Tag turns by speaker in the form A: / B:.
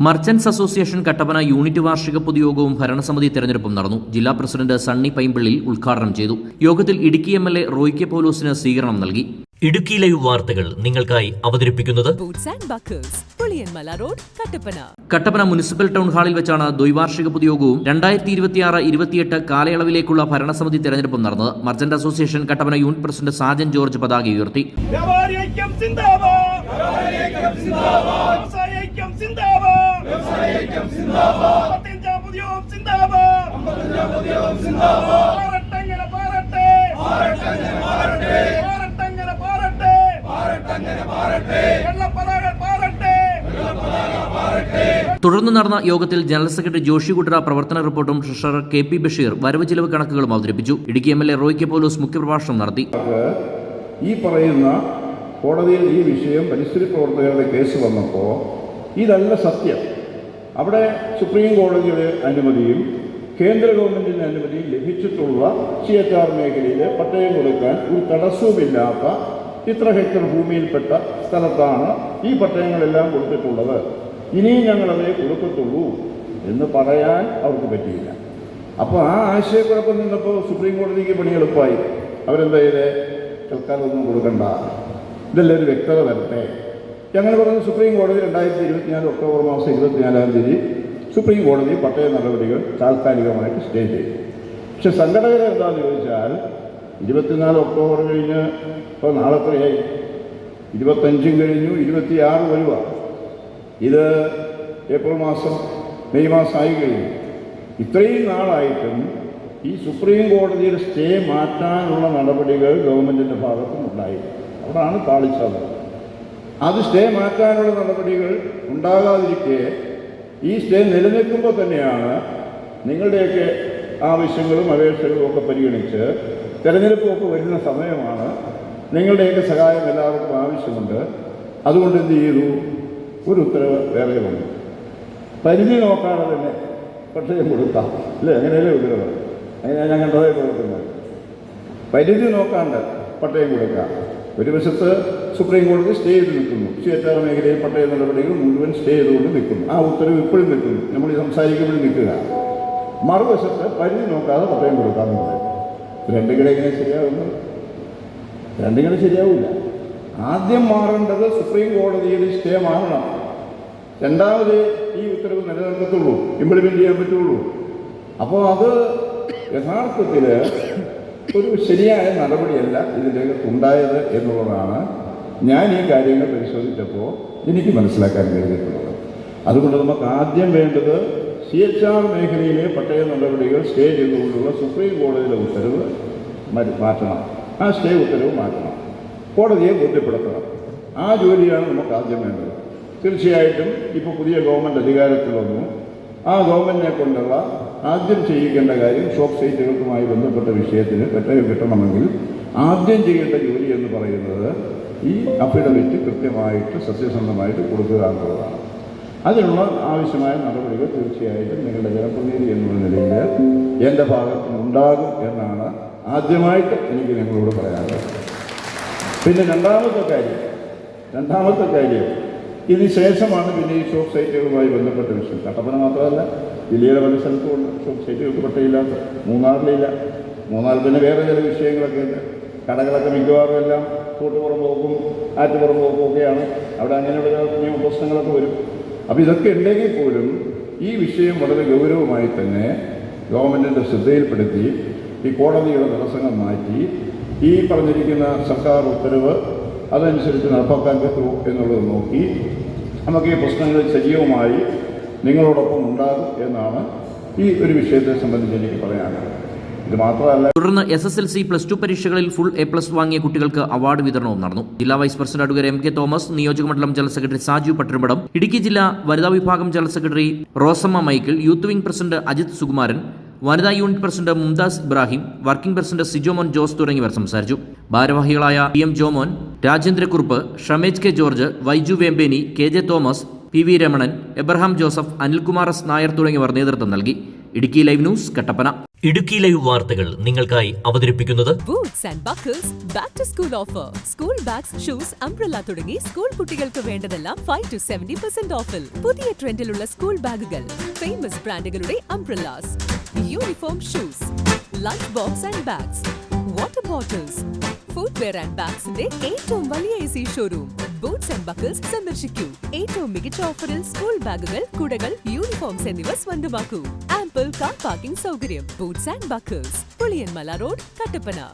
A: Merchants association Kattappana unit വാർഷിക പൊതുയോഗവും ഭരണസമിതി തെരഞ്ഞെടുപ്പും നടന്നു. ജില്ലാ പ്രസിഡന്റ് സണ്ണി പൈമ്പിള്ളിൽ ഉദ്ഘാടനം ചെയ്തു. യോഗത്തിൽ ഇടുക്കി എംഎൽഎ റോയ് കെ പൗലോസിന് സ്വീകരണം നൽകി.
B: ഇടുക്കി ലൈവ് വാർത്തകൾ നിങ്ങൾക്കായി അവതരിപ്പിക്കുന്നത്
A: കട്ടപ്പന മുനിസിപ്പൽ ടൗൺ ഹാളിൽ വെച്ചാണ് ദ്വൈവാർഷിക പൊതുയോഗവും 2026-28 കാലയളവിലേക്കുള്ള ഭരണസമിതി തെരഞ്ഞെടുപ്പും നടന്നത്. Merchant association Kattappana unit president Sajan George പതാക ഉയർത്തി. തുടർന്ന് നടന്ന യോഗത്തിൽ ജനറൽ സെക്രട്ടറി ജോഷി കുട്ടറ പ്രവർത്തന റിപ്പോർട്ടും ട്രഷറർ കെ.പി. ബഷീർ വരവ് ചിലവ് കണക്കുകളും അവതരിപ്പിച്ചു. ഇടുക്കി എംഎൽഎ റോയ് കെ പൗലോസ് മുഖ്യപ്രഭാഷണം നടത്തി.
C: ഈ പറയുന്ന കോടതിയിൽ ഈ വിഷയം പരിസ്ഥിതി പ്രവർത്തകരുടെ കേസ് വന്നപ്പോൾ ഇതല്ല സത്യം. അവിടെ സുപ്രീം കോടതിയുടെ അനുമതിയും കേന്ദ്ര ഗവൺമെന്റിന്റെ അനുമതിയും ലഭിച്ചിട്ടുള്ള CHR മേഖലയിൽ പട്ടയം കൊടുക്കാൻ ഒരു തടസ്സവുമില്ലാത്ത ഇത്ര ഹെക്ടർ ഭൂമിയിൽപ്പെട്ട സ്ഥലത്താണ് ഈ പട്ടയങ്ങളെല്ലാം കൊടുത്തിട്ടുള്ളത്. ഇനിയും ഞങ്ങളതേ കൊടുക്കത്തുള്ളൂ എന്ന് പറയാൻ അവർക്ക് പറ്റിയില്ല. അപ്പോൾ ആ ആശയക്കുഴപ്പം നിന്നപ്പോൾ സുപ്രീം കോടതിക്ക് പണി എളുപ്പമായി. അവരെന്താ ചെയ്തേ, തൽക്കാലം ഒന്നും കൊടുക്കണ്ട, ഇതെല്ലാം ഒരു വ്യക്തത വരട്ടെ. ഞങ്ങൾ പറഞ്ഞു സുപ്രീം കോടതി 2024 ഒക്ടോബർ മാസം 24-ാം തീയതി സുപ്രീം കോടതി പട്ടയ നടപടികൾ താൽക്കാലികമായിട്ട് സ്റ്റേ ചെയ്തു. പക്ഷെ സങ്കടകരം എന്താണെന്ന് ചോദിച്ചാൽ 24 ഒക്ടോബർ കഴിഞ്ഞ് ഇപ്പോൾ നാളെത്രയായി, 25 കഴിഞ്ഞു, 26 വരുക. ഇത് ഏപ്രിൽ മാസം മെയ് മാസമായി കഴിഞ്ഞു. ഇത്രയും നാളായിട്ടും ഈ സുപ്രീം കോടതിയുടെ സ്റ്റേ മാറ്റാനുള്ള നടപടികൾ ഗവൺമെൻറ്റിൻ്റെ ഭാഗത്തുനിന്നുണ്ടായി. അവിടാണ് പാളിച്ചത്. അത് സ്റ്റേ മാറ്റാനുള്ള നടപടികൾ ഉണ്ടാകാതിരിക്കെ ഈ സ്റ്റേ നിലനിൽക്കുമ്പോൾ തന്നെയാണ് നിങ്ങളുടെയൊക്കെ ആവശ്യങ്ങളും അപേക്ഷകളും ഒക്കെ പരിഗണിച്ച് തെരഞ്ഞെടുപ്പൊക്കെ വരുന്ന സമയമാണ്. നിങ്ങളുടെയൊക്കെ സഹായം എല്ലാവർക്കും ആവശ്യമുണ്ട്. അതുകൊണ്ട് എന്ത് ചെയ്തു, ഒരു ഉത്തരവ് വേറെ വന്നു. പരിധി നോക്കാതെ തന്നെ പട്ടയം കൊടുക്കാം, അല്ലേ? അങ്ങനെയല്ലേ ഉത്തരവ്? അങ്ങനെ ഞാൻ കണ്ടതായി കൊടുക്കുന്നത്. പരിധി നോക്കാണ്ട് പട്ടയം കൊടുക്കാം. ഒരു വശത്ത് സുപ്രീം കോടതി സ്റ്റേ ചെയ്ത് നിൽക്കുന്നു. CHR മേഖലയിൽ പട്ടയ നടപടികൾ മുഴുവൻ സ്റ്റേ ചെയ്തുകൊണ്ട് നിൽക്കുന്നു. ആ ഉത്തരവ് ഇപ്പോഴും നിൽക്കുന്നു, നമ്മൾ സംസാരിക്കുമ്പോഴും നിൽക്കുക. മറുവശത്ത് പരിധി നോക്കാതെ പട്ടയം കൊടുക്കാമെന്ന് പറയും. രണ്ടും കൂടെ എങ്ങനെ ശരിയാവുന്നത്? രണ്ടും കൂടെ ശരിയാവില്ല. ആദ്യം മാറേണ്ടത് സുപ്രീം കോടതിയിൽ സ്റ്റേ മാറണം. രണ്ടാമത് ഈ ഉത്തരവ് നിലനിർത്തത്തുള്ളൂ, ഇംപ്ലിമെൻ്റ് ചെയ്യാൻ പറ്റുള്ളൂ. അപ്പോൾ അത് യഥാർത്ഥത്തിൽ ഒരു ശരിയായ നടപടിയല്ല ഇതിൻ്റെകത്തുണ്ടായത് എന്നുള്ളതാണ് ഞാൻ ഈ കാര്യങ്ങൾ പരിശോധിച്ചപ്പോൾ എനിക്ക് മനസ്സിലാക്കാൻ കഴിഞ്ഞിട്ടുള്ളത്. അതുകൊണ്ട് നമുക്ക് ആദ്യം വേണ്ടത് CHR മേഖലയിലെ പട്ടയ നടപടികൾ സ്റ്റേ ചെയ്തുകൊണ്ടുള്ള സുപ്രീം കോടതിയിലെ ഉത്തരവ് മാറ്റണം. ആ സ്റ്റേ ഉത്തരവ് മാറ്റണം, കോടതിയെ ബോധ്യപ്പെടുത്തണം. ആ ജോലിയാണ് നമുക്ക് ആദ്യം വേണ്ടത്. തീർച്ചയായിട്ടും ഇപ്പോൾ പുതിയ ഗവൺമെൻറ് അധികാരത്തിൽ വന്നു. ആ ഗവൺമെൻറ്റിനെ കൊണ്ടുള്ള ആദ്യം ചെയ്യിക്കേണ്ട കാര്യം ഷോപ്പ് സൈറ്റുകൾക്കുമായി ബന്ധപ്പെട്ട വിഷയത്തിന് പട്ടയം കിട്ടണമെങ്കിൽ ആദ്യം ചെയ്യേണ്ട ജോലി എന്ന് പറയുന്നത് ഈ അഫിഡവിറ്റ് കൃത്യമായിട്ട് സത്യസന്ധമായിട്ട് കൊടുക്കുക എന്നുള്ളതാണ്. അതിനുള്ള ആവശ്യമായ നടപടികൾ തീർച്ചയായിട്ടും നിങ്ങളുടെ ജനപ്രതിനിധി എന്നുള്ള നിലയിൽ എൻ്റെ ഭാഗത്തുനിന്നുണ്ടാകും എന്നാണ് ആദ്യമായിട്ട് എനിക്ക് നിങ്ങളോട് പറയാനുള്ളത്. പിന്നെ രണ്ടാമത്തെ കാര്യം ഇതിന് ശേഷമാണ് പിന്നെ ഈ ഷോപ്പ് സൈറ്റുകളുമായി ബന്ധപ്പെട്ട വിഷയം. കട്ടപ്പന മാത്രമല്ല, ജില്ലയിലെ പല സ്ഥലത്തുമുണ്ട് ഷോപ്പ് സൈറ്റുകൾക്ക് പട്ടയില്ലാത്ത. മൂന്നാറിലില്ല. മൂന്നാറിൽ പിന്നെ വേറെ ചില വിഷയങ്ങളൊക്കെ ഉണ്ട്. കടകളൊക്കെ മിക്കവാറും എല്ലാം കൂട്ടുപുറമ്പോക്കും ആറ്റുപുറമ്പോക്കും ഒക്കെയാണ്. അവിടെ അങ്ങനെയുള്ള നിയമപ്രശ്നങ്ങളൊക്കെ വരും. അപ്പോൾ ഇതൊക്കെ ഉണ്ടെങ്കിൽ പോലും ഈ വിഷയം വളരെ ഗൗരവമായി തന്നെ ഗവൺമെൻറ്റിൻ്റെ ശ്രദ്ധയിൽപ്പെടുത്തി ഈ കോടതിയുടെ തടസ്സങ്ങൾ മാറ്റി ഈ പറഞ്ഞിരിക്കുന്ന സർക്കാർ ഉത്തരവ് അതനുസരിച്ച് നടപ്പാക്കാൻ പറ്റുമോ എന്നുള്ളത് നോക്കി നമുക്ക് ഈ പ്രശ്നങ്ങൾ സജീവമായി നിങ്ങളോടൊപ്പം ഉണ്ടാകും എന്നാണ് ഈ ഒരു വിഷയത്തെ സംബന്ധിച്ച് എനിക്ക് പറയാനുള്ളത്. ഇത് മാത്രമല്ല,
A: തുടർന്ന് SSLC +2 പരീക്ഷകളിൽ ഫുൾ A+ വാങ്ങിയ കുട്ടികൾക്ക് അവാർഡ് വിതരണവും നടന്നു. ജില്ലാ vice president advocate M.K. Thomas, നിയോജകമണ്ഡലം ജനറൽ സെക്രട്ടറി സാജു പട്ടരുമ്പടം, ഇടുക്കി ജില്ലാ വനിതാ വിഭാഗം general secretary Rosamma Michael, youth wing president Ajith Sukumaran, വനിതാ unit president Mumtaz Ibrahim, working president Sijomon Jose തുടങ്ങിയവർ സംസാരിച്ചു. ഭാരവാഹികളായ PM Jomon, Rajendrakurup, Shamej K. George, Vaiju Vembeni, KJ Thomas, PV Ramanan, Abraham Joseph, Anilkumar S. Nair തുടങ്ങിയവർ നേതൃത്വം നൽകി. Idukki live news, Kattappana.
B: Idukki live വാർത്തകൾ നിങ്ങൾക്കായി അവതരിപ്പിക്കുന്നത്
D: boots and buckles back to school offer. School bags, shoes, umbrella തുടങ്ങി സ്കൂൾ കുട്ടികൾക്ക് വേണ്ടതെല്ലാം 5 to 70% ഓഫിൽ. പുതിയ ട്രെൻഡിലുള്ള സ്കൂൾ ബാഗുകൾ, ഫേമസ് ബ്രാൻഡുകളുടെ umbrellas, uniform shoes, lunch box and bags, water bottles, footwear and ബാഗ്സിന്റെ ഏറ്റവും വലിയ AC showroom boots and buckles സന്ദർശിക്കൂ. ഏറ്റവും മികച്ച ഓഫറിൽ സ്കൂൾ ബാഗുകൾ, കുടകൾ, യൂണിഫോംസ് എന്നിവ സ്വന്തമാക്കൂ. ആംപിൾ കാർ പാർക്കിംഗ് സൗകര്യം. Boots and buckles, Puliyanmala road, Kattappana.